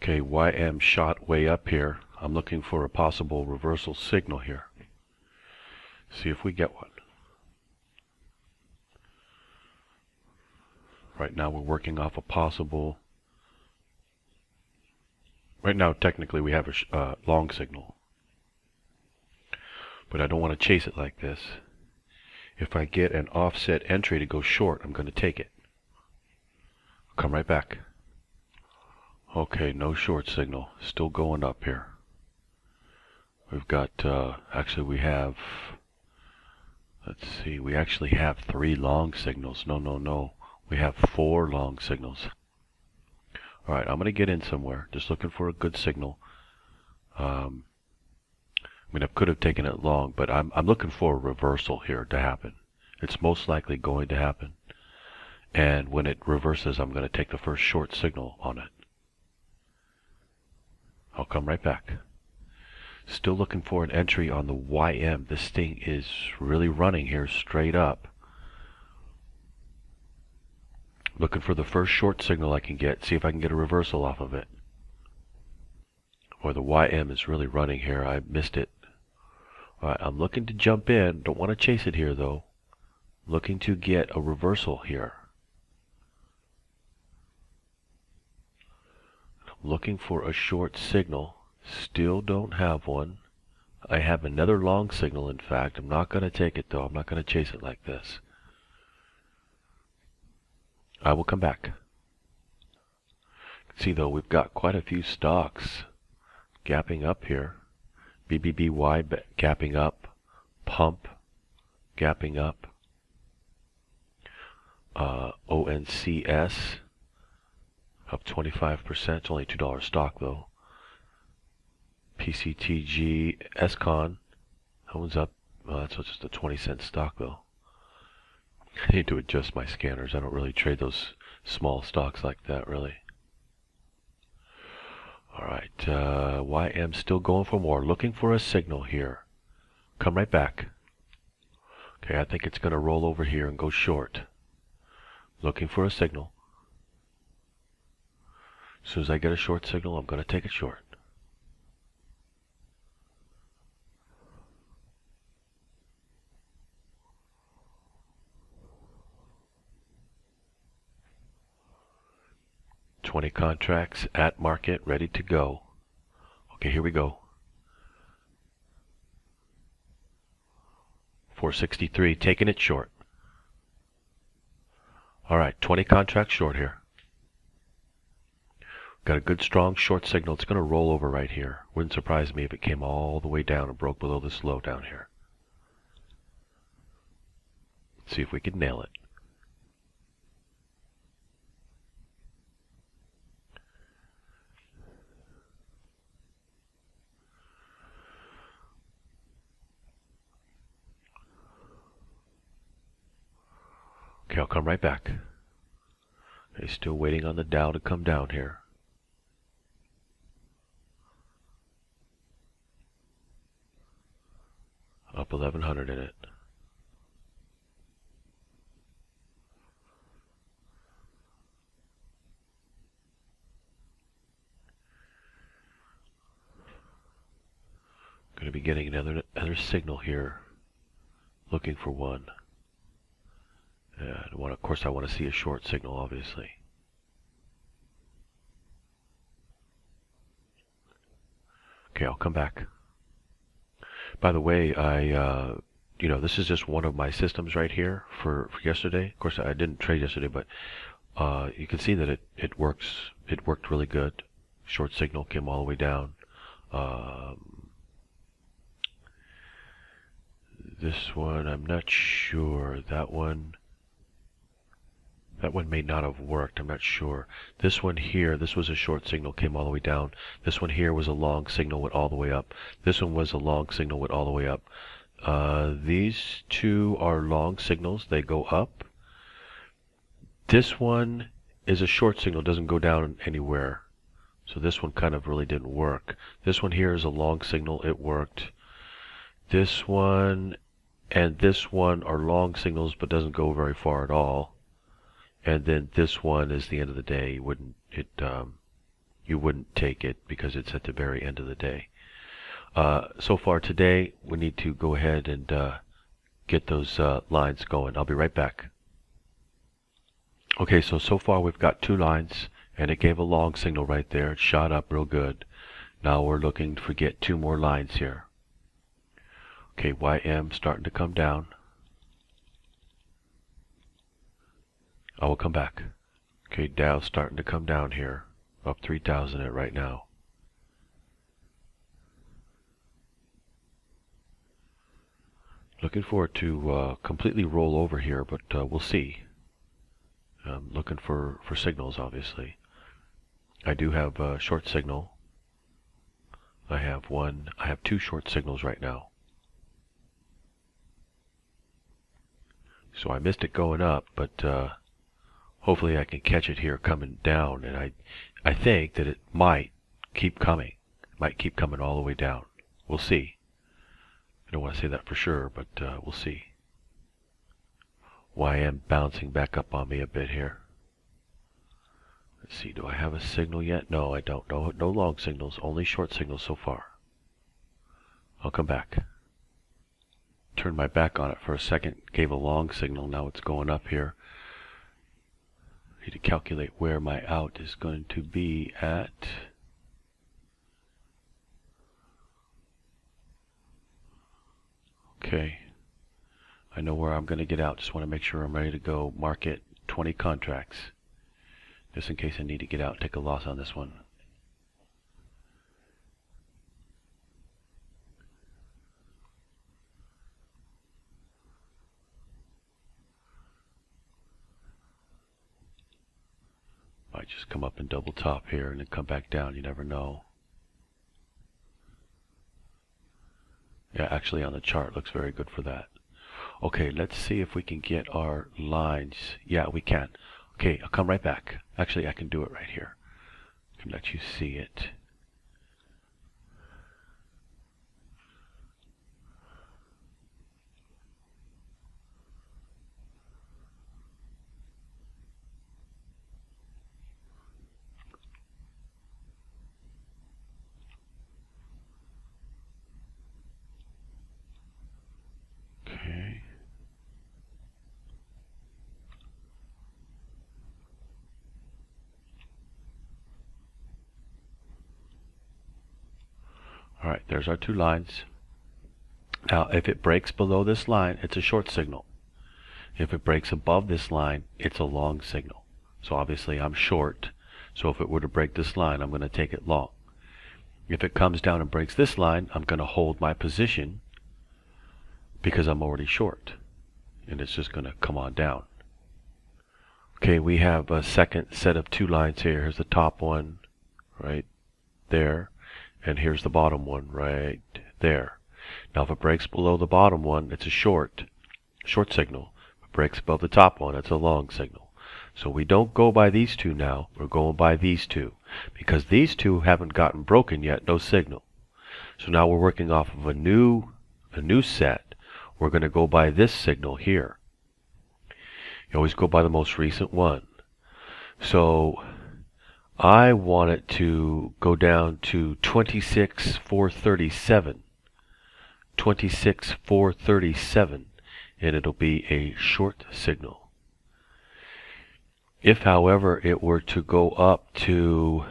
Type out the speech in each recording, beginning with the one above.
Okay, YM shot way up here. I'm looking for a possible reversal signal here. See if we get one. Right now we're working off a possible... Right now technically we have a long signal. But I don't want to chase it like this. If I get an offset entry to go short, I'm going to take it. I'll come right back. Okay, no short signal. Still going up here. We've got, actually we have, let's see, we actually have 3 long signals. No. We have 4 long signals. Alright, I'm going to get in somewhere. Just looking for a good signal. I mean, I could have taken it long, but I'm looking for a reversal here to happen. It's most likely going to happen. And when it reverses, I'm going to take the first short signal on it. I'll come right back. Still looking for an entry on the YM. This thing is really running here straight up. Looking for the first short signal I can get. See if I can get a reversal off of it. Or the YM is really running here. I missed it. Alright, I'm looking to jump in. Don't want to chase it here though. Looking to get a reversal here. I'm looking for a short signal. Still don't have one. I have another long signal, in fact. I'm not going to take it though. I'm not going to chase it like this. I will come back. See though, we've got quite a few stocks gapping up here. BBBY gapping up. Pump gapping up. ONCS up 25%. It's only $2 stock though. PCTG SCON, that one's up. That's just a 20-cent stock though. I need to adjust my scanners. I don't really trade those small stocks like that really. Alright, YM still going for more. Looking for a signal here. Come right back. Okay, I think it's going to roll over here and go short. Looking for a signal. As soon as I get a short signal, I'm going to take it short. $20 contracts at market, ready to go. Okay, here we go. 463, taking it short. Alright, 20 contracts short here. Got a good strong short signal. It's going to roll over right here. Wouldn't surprise me if it came all the way down and broke below this low down here. Let's see if we can nail it. Okay, I'll come right back. Okay, still waiting on the Dow to come down here. Up 1100 in it. Going to be getting another signal here. Looking for one. And of course I want to see a short signal, obviously. Okay, I'll come back. By the way, this is just one of my systems right here for yesterday. Of course, I didn't trade yesterday, but you can see that it works. It worked really good. Short signal came all the way down. This one, I'm not sure. That one may not have worked. I'm not sure. This one here, this was a short signal, came all the way down. This one here was a long signal, went all the way up. This one was a long signal, went all the way up. These two are long signals. They go up. This one is a short signal, doesn't go down anywhere. So this one kind of really didn't work. This one here is a long signal. It worked. This one and this one are long signals, but doesn't go very far at all. And then this one is the end of the day. you wouldn't take it because it's at the very end of the day. So far today, we need to go ahead and get those lines going. I'll be right back. Okay, so far we've got 2 lines, and it gave a long signal right there. It shot up real good. Now we're looking to get 2 more lines here. Okay, YM starting to come down. I will come back. Okay, Dow starting to come down here. Up 3,000 at right now. Looking for it to completely roll over here, but we'll see. I'm looking for signals, obviously. I do have a short signal. I have 2 short signals right now. So I missed it going up, but hopefully I can catch it here coming down, and I think that it might keep coming. It might keep coming all the way down. We'll see. I don't want to say that for sure, but we'll see. YM bouncing back up on me a bit here. Let's see, do I have a signal yet? No, I don't. No long signals, only short signals so far. I'll come back. Turned my back on it for a second, gave a long signal, now it's going up here. Need to calculate where my out is going to be at. Okay, I know where I'm going to get out. Just want to make sure I'm ready to go. Market 20 contracts. Just in case I need to get out and take a loss on this one. Might just come up and double top here and then come back down. You never know. Yeah, actually on the chart looks very good for that. Okay, let's see if we can get our lines. Yeah, we can. Okay, I'll come right back. Actually, I can do it right here. I can let you see it. Okay. All right, there's our 2 lines. Now, if it breaks below this line, it's a short signal. If it breaks above this line, it's a long signal. So obviously I'm short, so if it were to break this line, I'm going to take it long. If it comes down and breaks this line, I'm going to hold my position because I'm already short, and it's just going to come on down. Okay, we have a second set of 2 lines here. Here's the top one right there, and here's the bottom one right there. Now if it breaks below the bottom one, it's a short signal. If it breaks above the top one, it's a long signal. So we don't go by these 2 now, we're going by these 2. Because these 2 haven't gotten broken yet, no signal. So now we're working off of a new set. We're going to go by this signal here. You always go by the most recent one. So I want it to go down to 26,437. 26,437, and it'll be a short signal. If, however, it were to go up to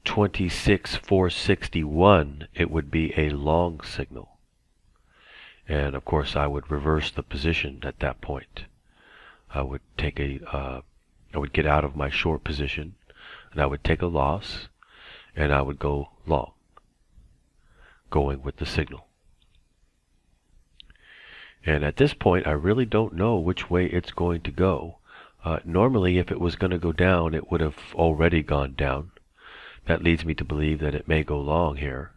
26,461, it would be a long signal. And of course, I would reverse the position at that point. I would take I would get out of my short position, and I would take a loss, and I would go long, going with the signal. And at this point, I really don't know which way it's going to go. Normally, if it was going to go down, it would have already gone down. That leads me to believe that it may go long here.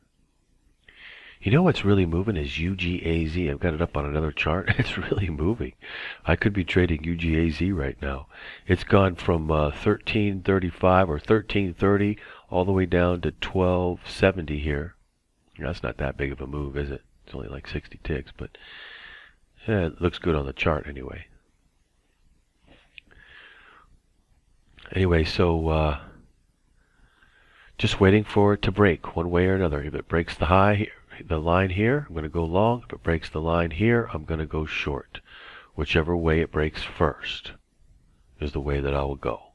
You know what's really moving is UGAZ. I've got it up on another chart. It's really moving. I could be trading UGAZ right now. It's gone from 1335 or 1330 all the way down to 1270 here. That's not that big of a move, is it? It's only like 60 ticks, but yeah, it looks good on the chart anyway. Anyway, so Just waiting for it to break one way or another. If it breaks the high, the line here, I'm going to go long. If it breaks the line here, I'm going to go short. Whichever way it breaks first is the way that I will go.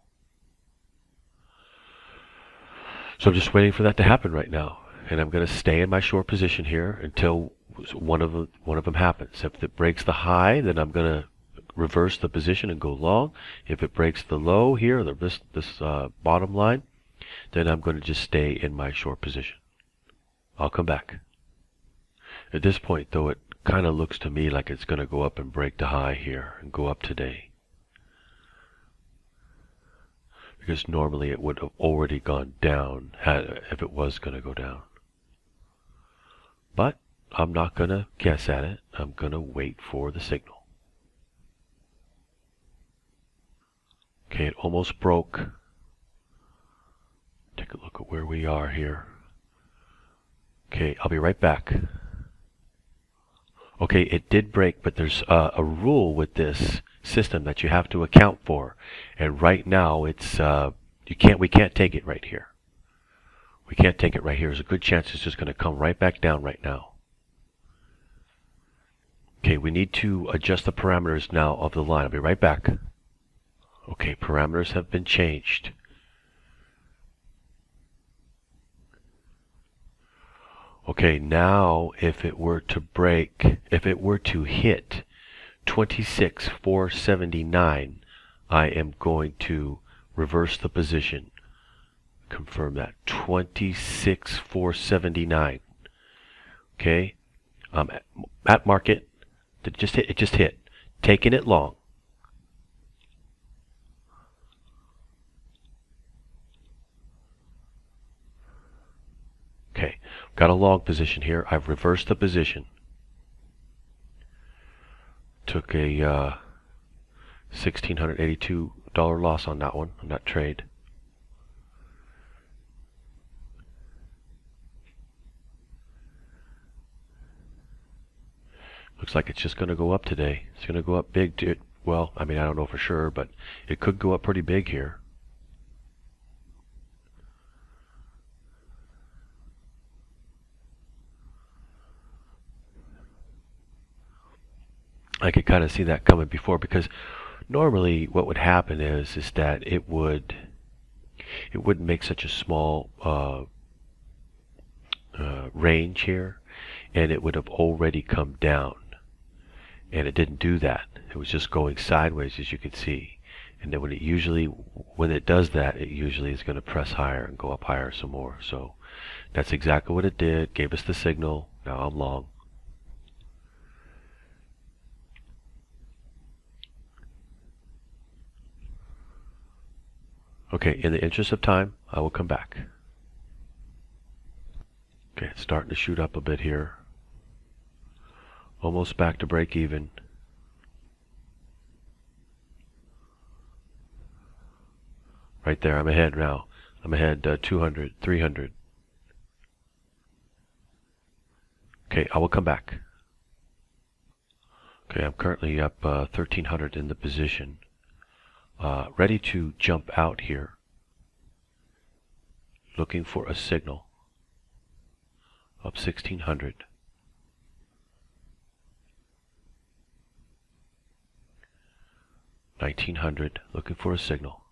So I'm just waiting for that to happen right now. And I'm going to stay in my short position here until one of them happens. If it breaks the high, then I'm going to reverse the position and go long. If it breaks the low here, this bottom line, then I'm going to just stay in my short position. I'll come back. At this point, though, it kind of looks to me like it's going to go up and break the high here and go up today. Because normally it would have already gone down if it was going to go down. But I'm not going to guess at it. I'm going to wait for the signal. Okay, it almost broke. Take a look at where we are here. Okay, I'll be right back. Okay, it did break, but there's a rule with this system that you have to account for, and right now it's we can't take it right here. We can't take it right here. There's a good chance it's just going to come right back down right now. Okay, we need to adjust the parameters now of the line. I'll be right back. Okay, parameters have been changed. Okay, now if it were to hit 26,479, I am going to reverse the position. Confirm that. 26,479. Okay, at market. It just hit. Taking it long. Okay, got a long position here. I've reversed the position. Took a $1,682 loss on that one, on that trade. Looks like it's just going to go up today. It's going to go up big. Well, I mean, I don't know for sure, but it could go up pretty big here. I could kind of see that coming before, because normally what would happen is that it wouldn't make such a small range here, and it would have already come down, and it didn't do that. It was just going sideways, as you can see. And then when it does that, it usually is going to press higher and go up higher some more. So that's exactly what it did. Gave us the signal. Now I'm long. Okay, in the interest of time, I will come back. Okay, it's starting to shoot up a bit here. Almost back to break even. Right there, I'm ahead now. I'm ahead 200, 300. Okay, I will come back. Okay, I'm currently up 1,300 in the position. Ready to jump out here. Looking for a signal. Up 1,600. $1,900, looking for a signal.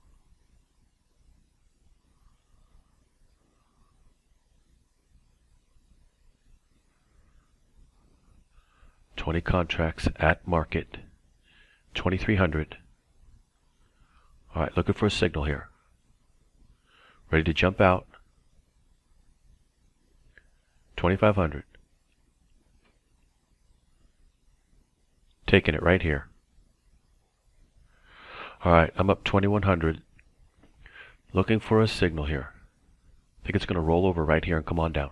$20 contracts at market. 2,300. All right, looking for a signal here. Ready to jump out. 2,500. Taking it right here. All right, I'm up 2,100. Looking for a signal here. I think it's going to roll over right here and come on down.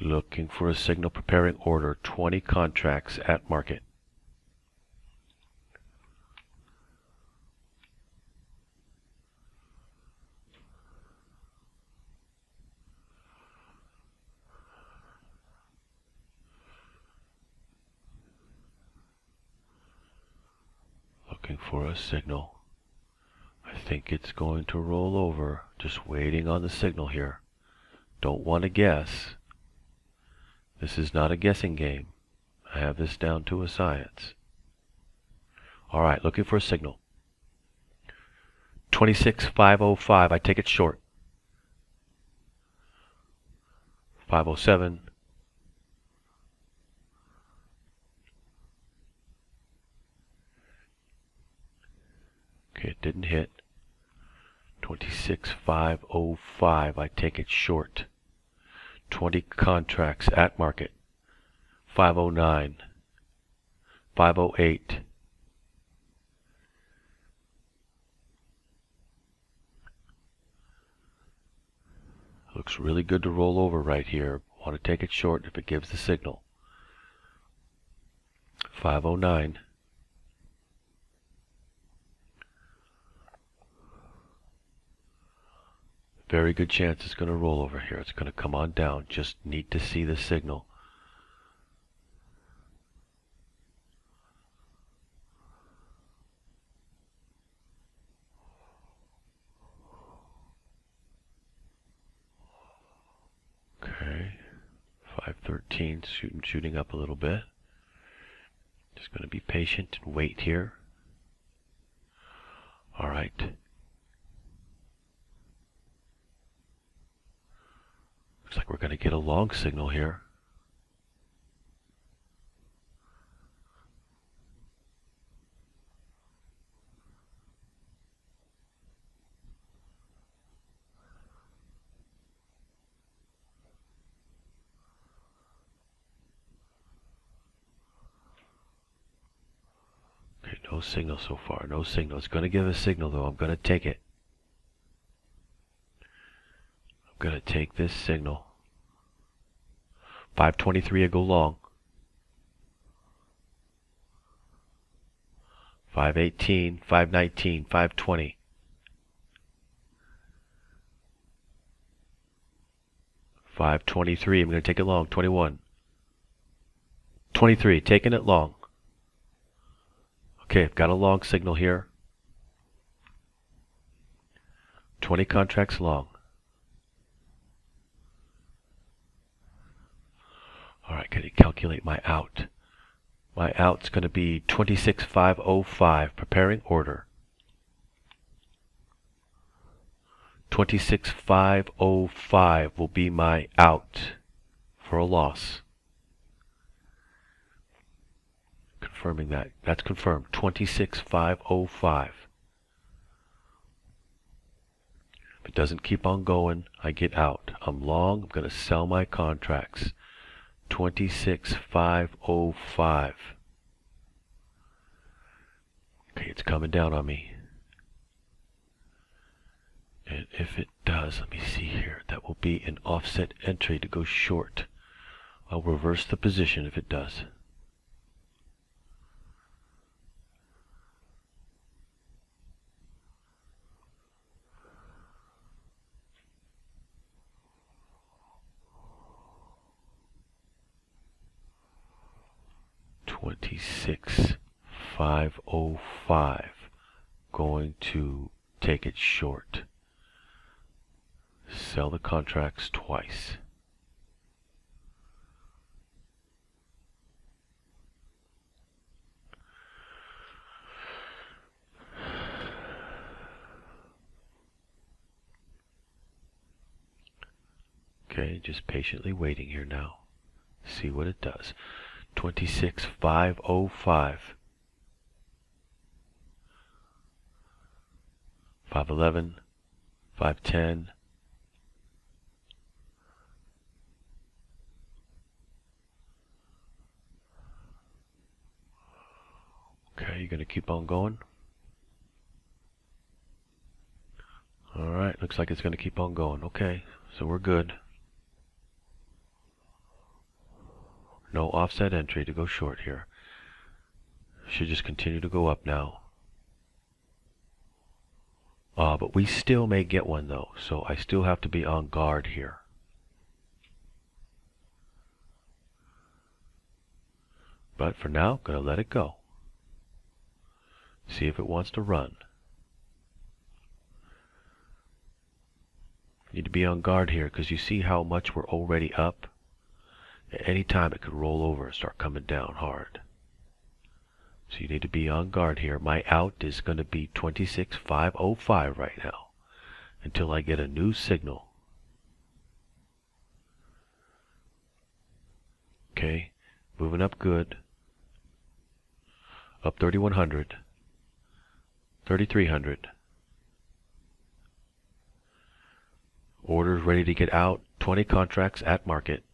Looking for a signal, preparing order. 20 contracts at market. Looking for a signal. I think it's going to roll over. Just waiting on the signal here. Don't want to guess. This is not a guessing game. I have this down to a science. Alright, looking for a signal. 26,505. I take it short. 507. Okay, it didn't hit. 26,505. I take it short. 20 contracts at market. 509. 508. Looks really good to roll over right here. Want to take it short if it gives the signal. 509. Very good chance it's going to roll over here. It's going to come on down. Just need to see the signal. Okay. 513, shooting up a little bit. Just going to be patient and wait here. All right. Looks like we're going to get a long signal here. Okay, no signal so far. No signal. It's going to give a signal though. I'm going to take it. I'm going to take this signal. 523, I go long. 518, 519, 520. 523, I'm going to take it long. 21. 23, taking it long. Okay, I've got a long signal here. 20 contracts long. Alright, can you calculate my out? My out's going to be 26,505. Preparing order. 26,505 will be my out for a loss. Confirming that. That's confirmed. 26,505. If it doesn't keep on going, I get out. I'm long. I'm going to sell my contracts. 26,505. Okay, it's coming down on me. And if it does, let me see here, that will be an offset entry to go short. I'll reverse the position if it does. $26,505. Going to take it short. Sell the contracts twice. Okay, just patiently waiting here now. See what it does. 26,505. 511. 510. Okay, you're going to keep on going? Alright, looks like it's going to keep on going. Okay, so we're good. No offset entry to go short here. Should just continue to go up now. But we still may get one though, so I still have to be on guard here. But for now, gonna let it go. See if it wants to run. Need to be on guard here because you see how much we're already up. At any time it could roll over and start coming down hard. So you need to be on guard here. My out is going to be 26,505 right now until I get a new signal. Okay, moving up good. Up 3,100, 3,300. Orders ready to get out. 20 contracts at market.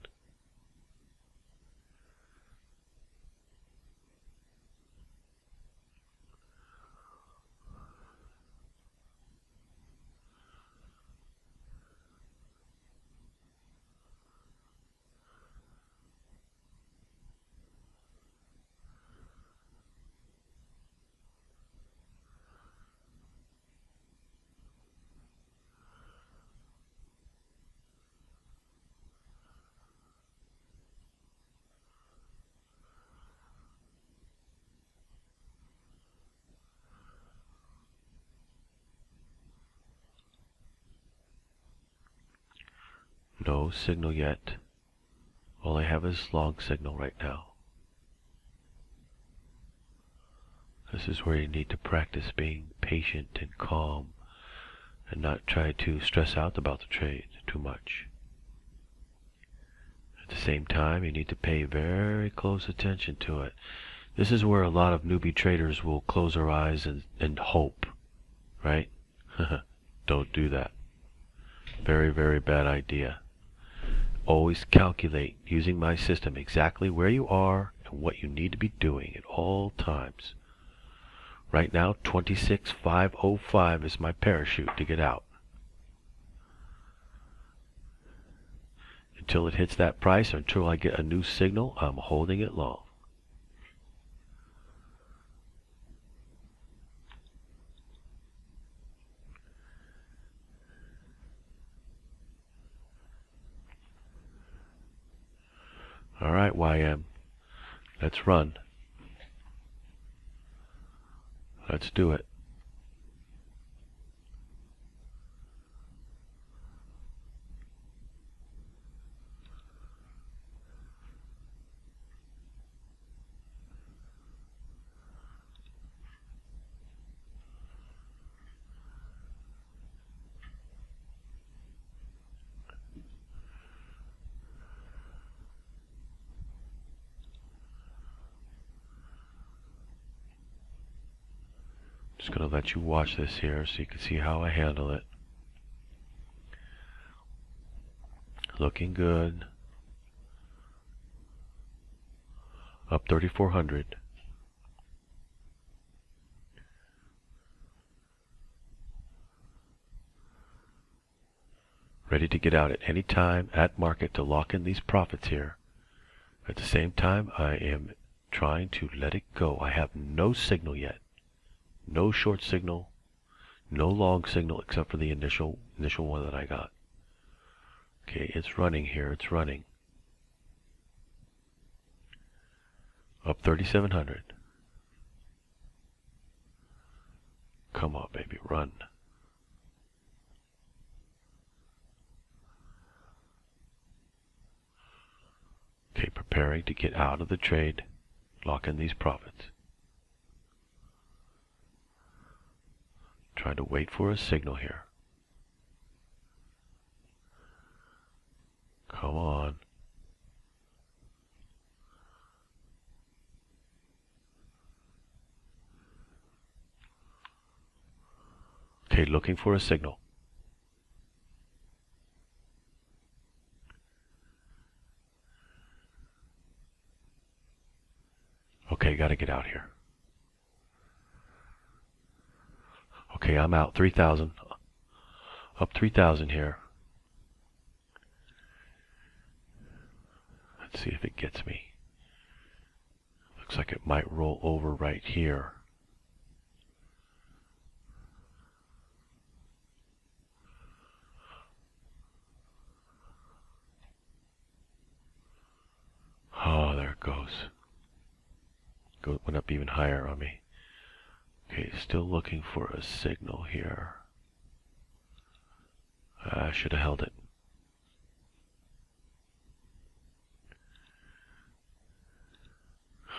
No signal yet. All I have is long signal right now. This is where you need to practice being patient and calm and not try to stress out about the trade too much. At the same time, you need to pay very close attention to it. This is where a lot of newbie traders will close their eyes and hope, right? Don't do that. Very, very bad idea. Always calculate using my system exactly where you are and what you need to be doing at all times. Right now, 26,505 is my parachute to get out. Until it hits that price or until I get a new signal, I'm holding it long. All right, YM, let's run. Let's do it. Just going to let you watch this here so you can see how I handle it. Looking good. Up 3,400. Ready to get out at any time at market to lock in these profits here. At the same time, I am trying to let it go. I have no signal yet. No short signal, no long signal except for the initial one that I got. Okay, it's running here, it's running. Up 3,700. Come on, baby, run. Okay, preparing to get out of the trade, lock in these profits. Trying to wait for a signal here. Come on. Okay, looking for a signal. Okay, gotta get out here. Okay, I'm out. 3,000. Up 3,000 here. Let's see if it gets me. Looks like it might roll over right here. Oh, there it goes. Went up even higher on me. Okay, still looking for a signal here. I should have held it.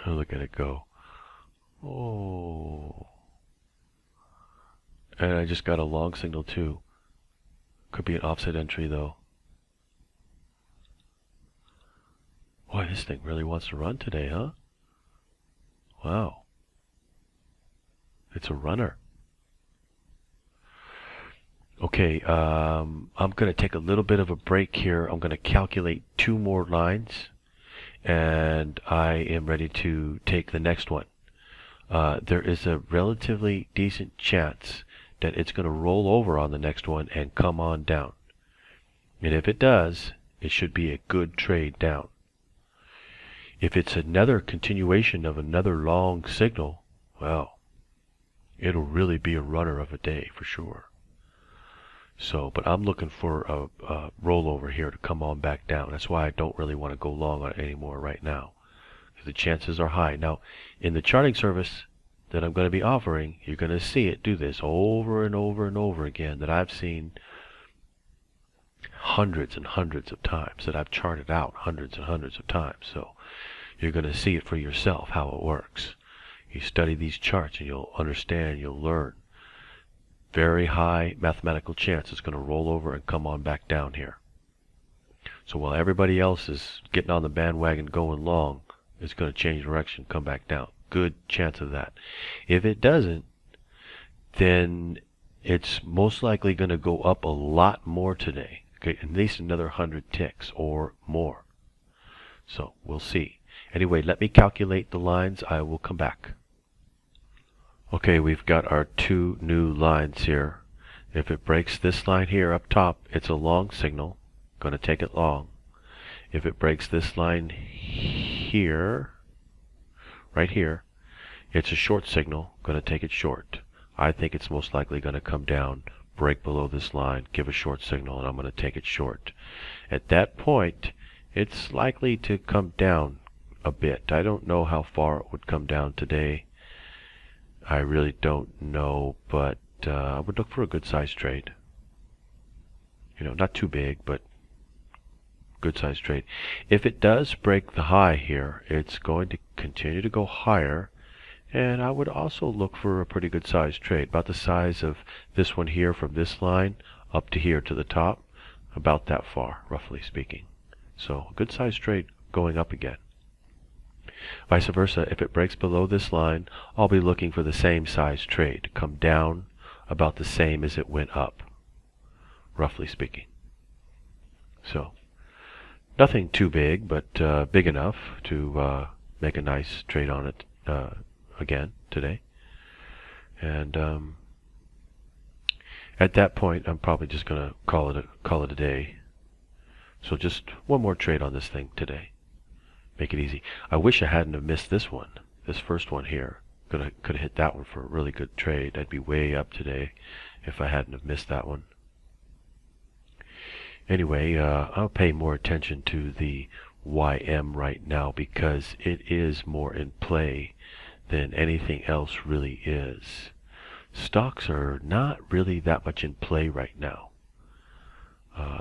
Look at it go. Oh. And I just got a long signal too. Could be an offset entry though. Boy, this thing really wants to run today, huh? Wow. It's a runner. Okay, I'm going to take a little bit of a break here. I'm going to calculate 2 more lines, and I am ready to take the next one. There is a relatively decent chance that it's going to roll over on the next one and come on down. And if it does, it should be a good trade down. If it's another continuation of another long signal, well, it'll really be a runner of a day for sure. So, but I'm looking for a rollover here to come on back down. That's why I don't really want to go long on it anymore right now, because the chances are high. Now, in the charting service that I'm going to be offering, you're going to see it do this over and over and over again, that I've seen hundreds and hundreds of times, that I've charted out hundreds and hundreds of times. So you're going to see it for yourself how it works. You study these charts and you'll understand, you'll learn. Very high mathematical chance it's going to roll over and come on back down here. So while everybody else is getting on the bandwagon going long, it's going to change direction, come back down. Good chance of that. If it doesn't, then it's most likely going to go up a lot more today. Okay, at least another 100 ticks or more. So we'll see. Anyway, let me calculate the lines. I will come back. Okay, we've got our 2 new lines here. If it breaks this line here up top, it's a long signal. Going to take it long. If it breaks this line here, right here, it's a short signal. Going to take it short. I think it's most likely going to come down, break below this line, give a short signal, and I'm going to take it short. At that point, it's likely to come down a bit. I don't know how far it would come down today. I really don't know, but I would look for a good size trade. You know, not too big, but good size trade. If it does break the high here, it's going to continue to go higher, and I would also look for a pretty good size trade, about the size of this one here from this line up to here to the top, about that far, roughly speaking. So a good size trade going up again. Vice versa, if it breaks below this line, I'll be looking for the same size trade to come down about the same as it went up, roughly speaking. So, nothing too big, but big enough to make a nice trade on it again today. And at that point, I'm probably just going to call it a day. So just one more trade on this thing today. Make it easy. I wish I hadn't have missed this one, this first one here. Could have hit that one for a really good trade. I'd be way up today if I hadn't have missed that one. Anyway, I'll pay more attention to the YM right now because it is more in play than anything else really is. Stocks are not really that much in play right now.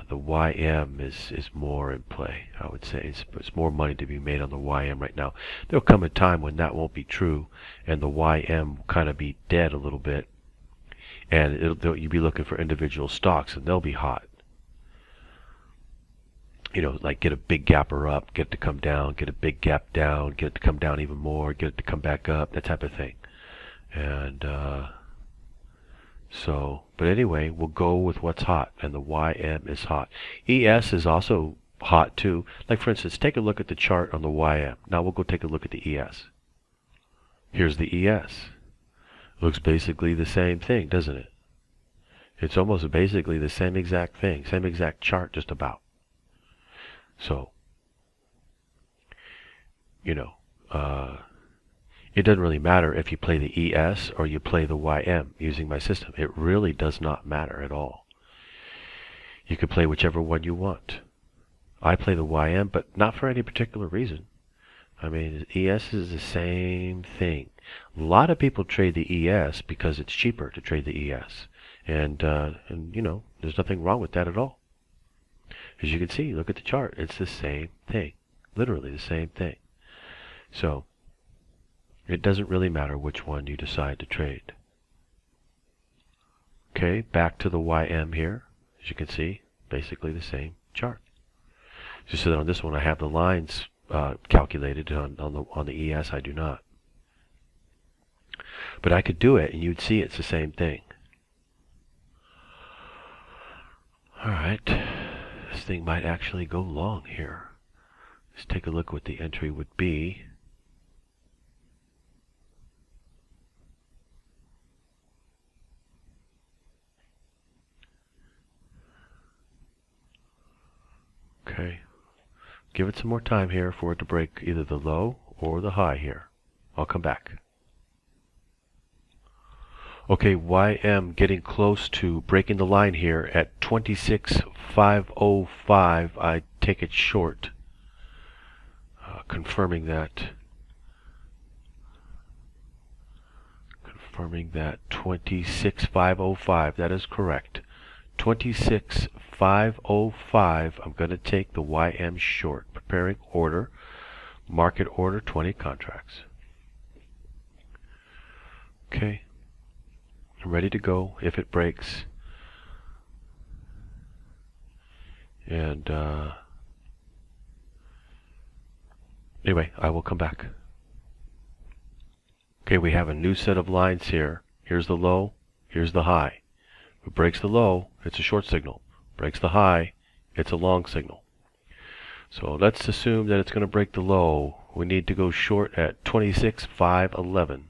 The YM is more in play, I would say. It's more money to be made on the YM right now. There'll come a time when that won't be true, and the YM will kind of be dead a little bit, and you'll be looking for individual stocks, and they'll be hot. You know, like get a big gapper up, get it to come down, get a big gap down, get it to come down even more, get it to come back up, that type of thing. And but anyway, we'll go with what's hot, and the YM is hot. ES is also hot too. Like for instance, take a look at the chart on the YM. Now we'll go take a look at the ES. Here's the ES. Looks basically the same thing, doesn't it? It's almost basically the same exact thing, same exact chart just about. So, you know, it doesn't really matter if you play the ES or you play the YM using my system. It really does not matter at all. You can play whichever one you want. I play the YM, but not for any particular reason. I mean, ES is the same thing. A lot of people trade the ES because it's cheaper to trade the ES. And you know, there's nothing wrong with that at all. As you can see, look at the chart. It's the same thing. Literally the same thing. So it doesn't really matter which one you decide to trade. Okay, back to the YM here. As you can see, basically the same chart. Just so that on this one I have the lines calculated. On the ES I do not. But I could do it and you'd see it's the same thing. Alright, this thing might actually go long here. Let's take a look what the entry would be. Okay, give it some more time here for it to break either the low or the high here. I'll come back. Okay, YM getting close to breaking the line here at 26,505. I take it short. Confirming that 26,505. That is correct. 26,505. I'm going to take the YM short. Preparing order. Market order 20 contracts. Okay. I'm ready to go if it breaks. And anyway, I will come back. Okay, we have a new set of lines here. Here's the low, here's the high. If it breaks the low, it's a short signal. Breaks the high, it's a long signal. So let's assume that it's going to break the low. We need to go short at 26,511.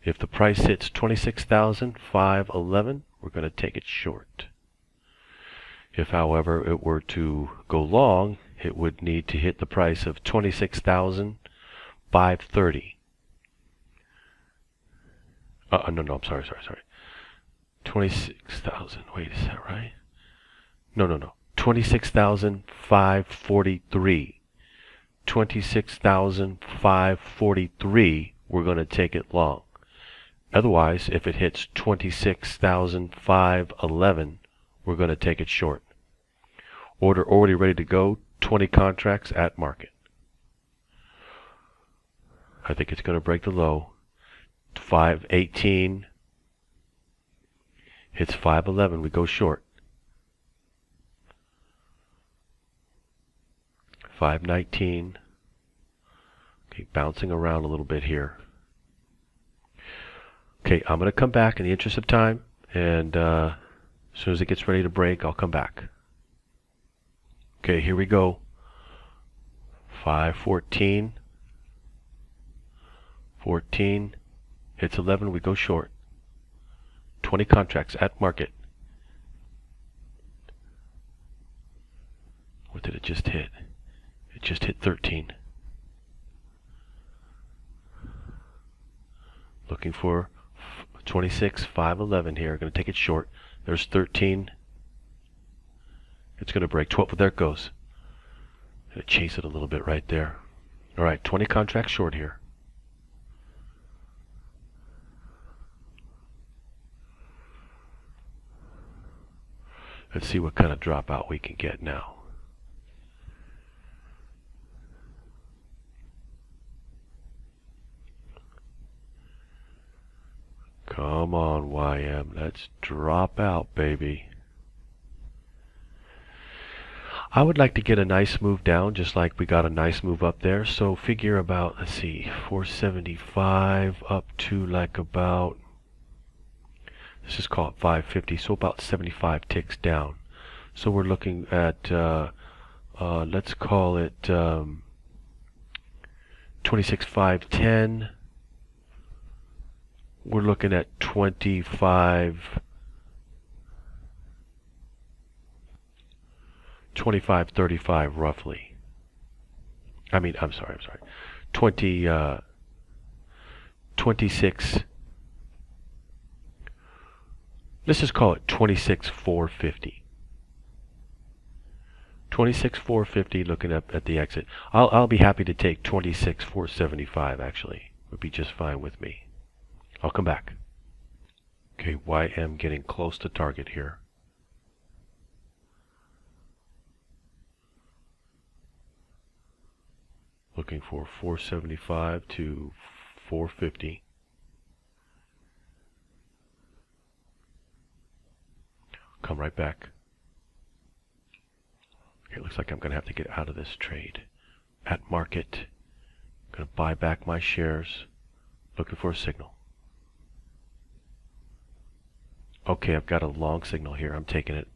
If the price hits 26,511, we're going to take it short. If, however, it were to go long, it would need to hit the price of 26,530. No, I'm sorry. 26,000. Wait, is that right? No. 26,543. 26,543, we're going to take it long. Otherwise, if it hits 26,511, we're going to take it short. Order already ready to go, 20 contracts at market. I think it's going to break the low. 518 hits 511, we go short. 519. Okay, bouncing around a little bit here. Okay, I'm going to come back in the interest of time, and as soon as it gets ready to break, I'll come back. Okay, here we go. 514. 14. Hits 11, we go short. 20 contracts at market. What did it just hit? It just hit 13. Looking for 26,511 here. Going to take it short. There's 13. It's going to break 12. There it goes. Going to chase it a little bit right there. All right, 20 contracts short here. Let's see what kind of dropout we can get now. Come on, YM. Let's drop out, baby. I would like to get a nice move down, just like we got a nice move up there. So figure about, let's see, 475 up to like about, let's just call it 550, so about 75 ticks down. So we're looking at, let's call it 26,510. We're looking at 2535 roughly. I'm sorry. 26. Let's just call it 26,450. 26,450 looking up at the exit. I'll be happy to take 26,475 actually. Would be just fine with me. I'll come back. Okay, YM getting close to target here. Looking for 475 to 450. Come right back. Okay, it looks like I'm going to have to get out of this trade. At market, I'm going to buy back my shares. Looking for a signal. Okay, I've got a long signal here. I'm taking it.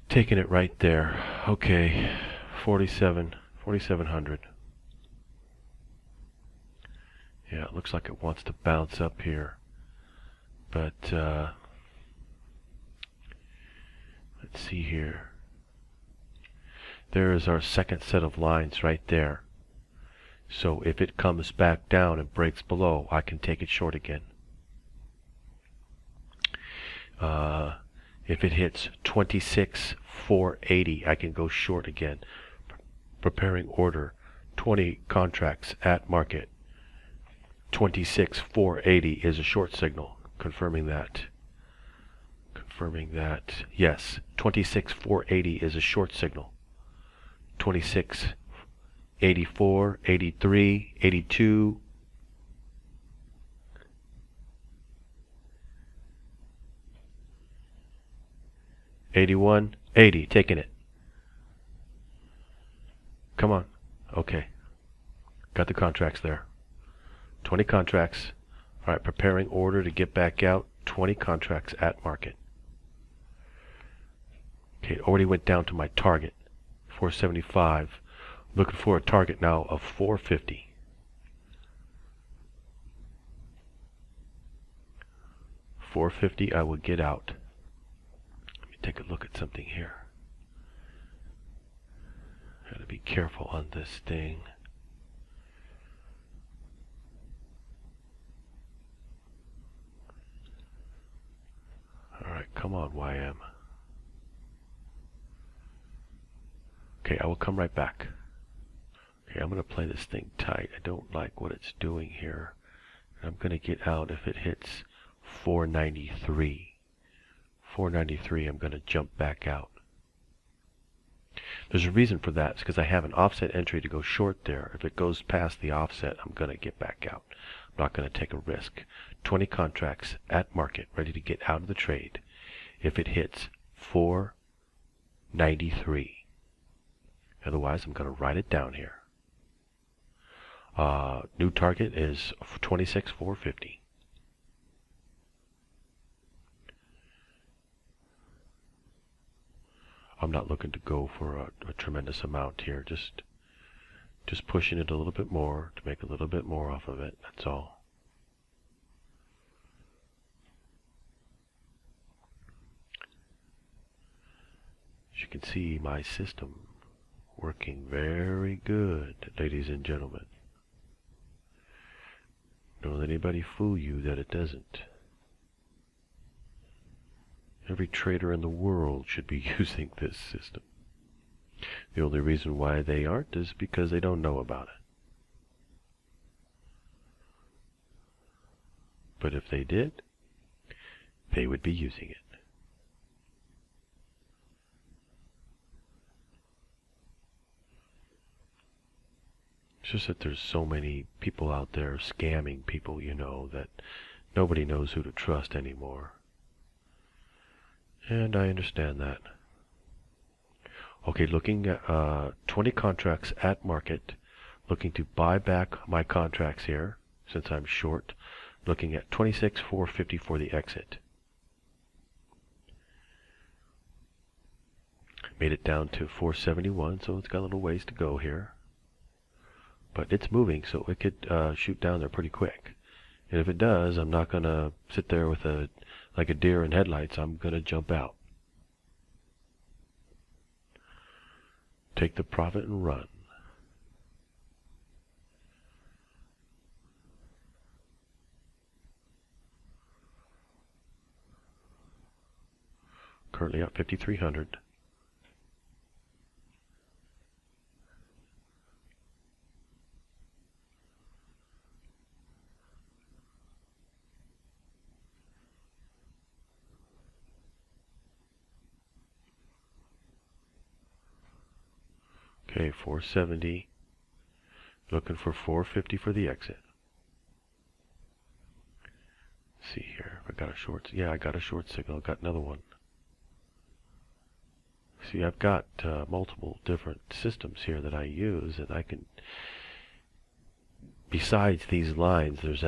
Taking it right there. Okay, 4,700. Yeah, it looks like it wants to bounce up here. But, let's see here. There is our second set of lines right there. So if it comes back down and breaks below, I can take it short again. If it hits 26,480, I can go short again. Preparing order, 20 contracts at market. 26,480 is a short signal. Confirming that. Yes, 26,480 is a short signal. 26,84, 83, 82. 81, 80, taking it. Come on. Okay. Got the contracts there. 20 contracts. All right, preparing order to get back out. 20 contracts at market. Okay, it already went down to my target, 475. Looking for a target now of 450. $450, I will get out. Let me take a look at something here. Gotta be careful on this thing. Alright, come on, YM. Okay, I will come right back. Okay, I'm going to play this thing tight. I don't like what it's doing here. I'm going to get out if it hits 493. 493, I'm going to jump back out. There's a reason for that. It's because I have an offset entry to go short there. If it goes past the offset, I'm going to get back out. I'm not going to take a risk. 20 contracts at market, ready to get out of the trade if it hits 493. Otherwise, I'm going to write it down here. New target is 26,450. I'm not looking to go for a tremendous amount here. Just pushing it a little bit more to make a little bit more off of it. That's all. As you can see, my system working very good, ladies and gentlemen. Don't let anybody fool you that it doesn't. Every trader in the world should be using this system. The only reason why they aren't is because they don't know about it. But if they did, they would be using it. It's just that there's so many people out there scamming people, you know, that nobody knows who to trust anymore. And I understand that. Okay, looking at 20 contracts at market. Looking to buy back my contracts here, since I'm short. Looking at 26,450 for the exit. Made it down to 471, so it's got a little ways to go here. But it's moving, so it could shoot down there pretty quick. And if it does, I'm not going to sit there with like a deer in headlights. I'm going to jump out. Take the profit and run. Currently at 5,300. Okay, 470. Looking for 450 for the exit. Let's see here. If I got a short. Yeah, I got a short signal. I got another one. See, I've got multiple different systems here that I use, and I can. Besides these lines, there's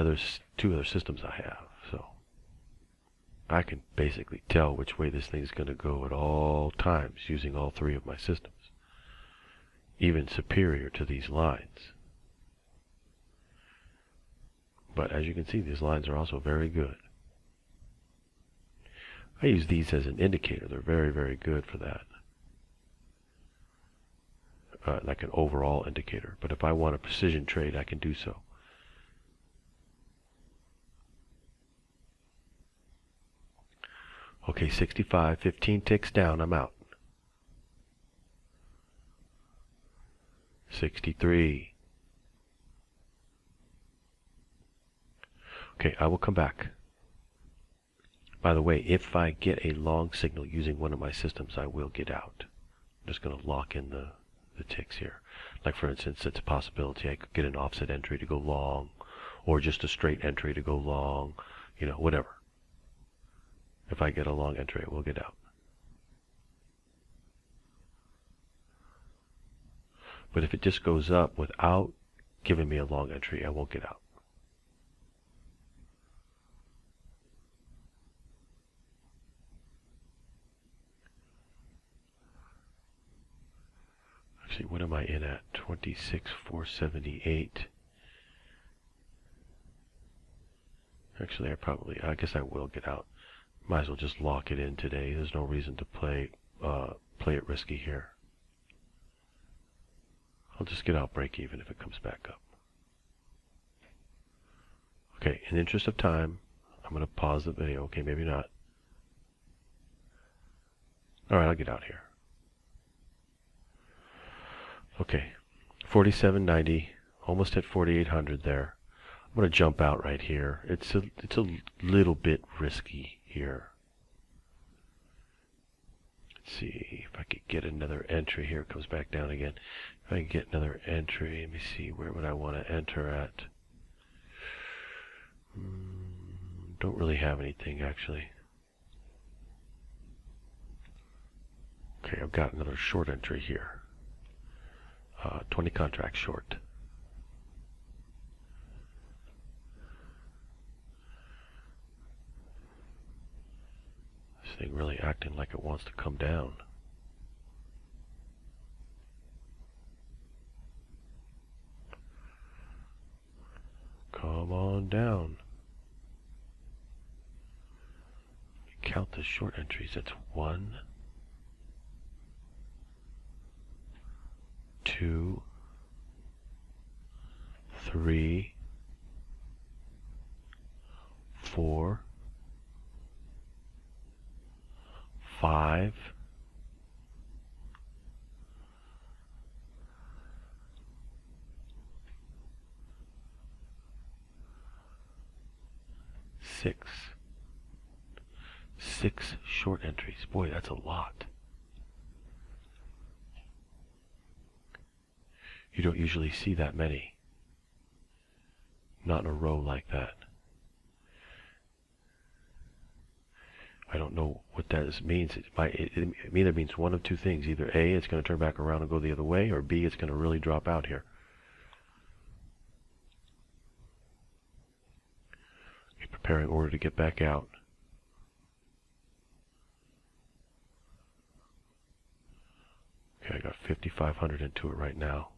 two other systems I have, so I can basically tell which way this thing's going to go at all times using all three of my systems, even superior to these lines. But as you can see, these lines are also very good. I use these as an indicator. They're very, very good for that. Like an overall indicator. But if I want a precision trade, I can do so. Okay, 65, 15 ticks down, I'm out. 63. Okay, I will come back. By the way, if I get a long signal using one of my systems, I will get out. I'm just going to lock in the ticks here. Like for instance, it's a possibility I could get an offset entry to go long, or just a straight entry to go long, you know, whatever. If I get a long entry, I will get out. But if it just goes up without giving me a long entry, I won't get out. Actually, what am I in at? 26,478. Actually, I guess I will get out. Might as well just lock it in today. There's no reason to play it risky here. I'll just get out break even if it comes back up. Okay, in the interest of time, I'm going to pause the video. Okay, maybe not. Alright, I'll get out here. Okay, 47.90, almost at 4,800 there. I'm going to jump out right here. It's a little bit risky here. Let's see if I could get another entry here. It comes back down again. If I can get another entry, let me see, where would I want to enter at? Don't really have anything actually. Okay, I've got another short entry here. 20 contracts short. This thing really acting like it wants to come down. Come on down. Count the short entries. That's 1, 2, 3, 4, 5, 6. 6 short entries. Boy, that's a lot. You don't usually see that many. Not in a row like that. I don't know what that means. It either means one of two things. Either A, it's going to turn back around and go the other way, or B, it's going to really drop out here. Okay, preparing order to get back out. Okay, I got 5,500 into it right now.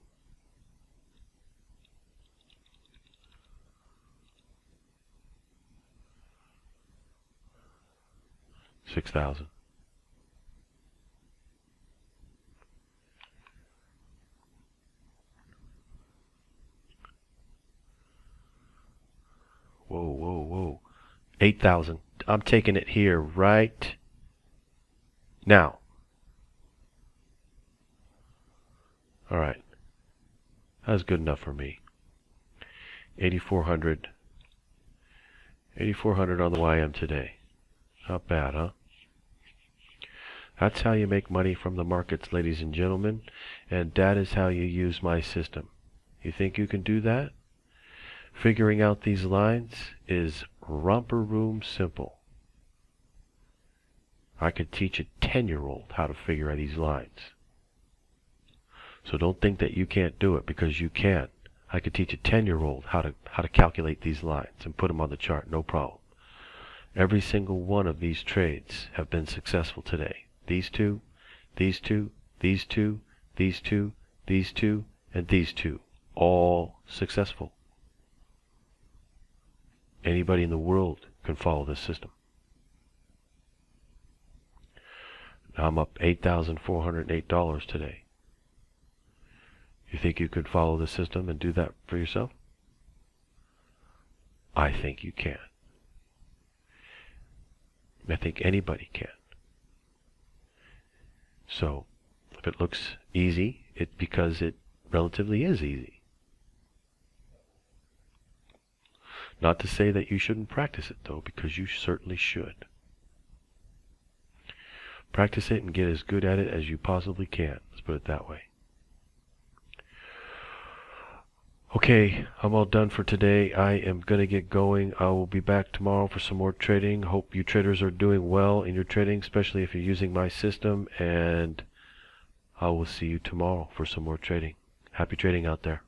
$6,000. Whoa, whoa, whoa. 8,000. I'm taking it here right now. All right. That's good enough for me. 8,400. 8,400 on the YM today. Not bad, huh? That's how you make money from the markets, ladies and gentlemen, and that is how you use my system. You think you can do that? Figuring out these lines is romper room simple. I could teach a 10-year-old how to figure out these lines. So don't think that you can't do it, because you can. I could teach a 10-year-old how to calculate these lines and put them on the chart, no problem. Every single one of these trades have been successful today. These two, these two, these two, these two, these two, and these two, all successful. Anybody in the world can follow this system. Now I'm up $8,408 today. You think you could follow the system and do that for yourself? I think you can. I think anybody can. So, if it looks easy, it's because it relatively is easy. Not to say that you shouldn't practice it, though, because you certainly should. Practice it and get as good at it as you possibly can. Let's put it that way. Okay, I'm all done for today. I am going to get going. I will be back tomorrow for some more trading. Hope you traders are doing well in your trading, especially if you're using my system. And I will see you tomorrow for some more trading. Happy trading out there.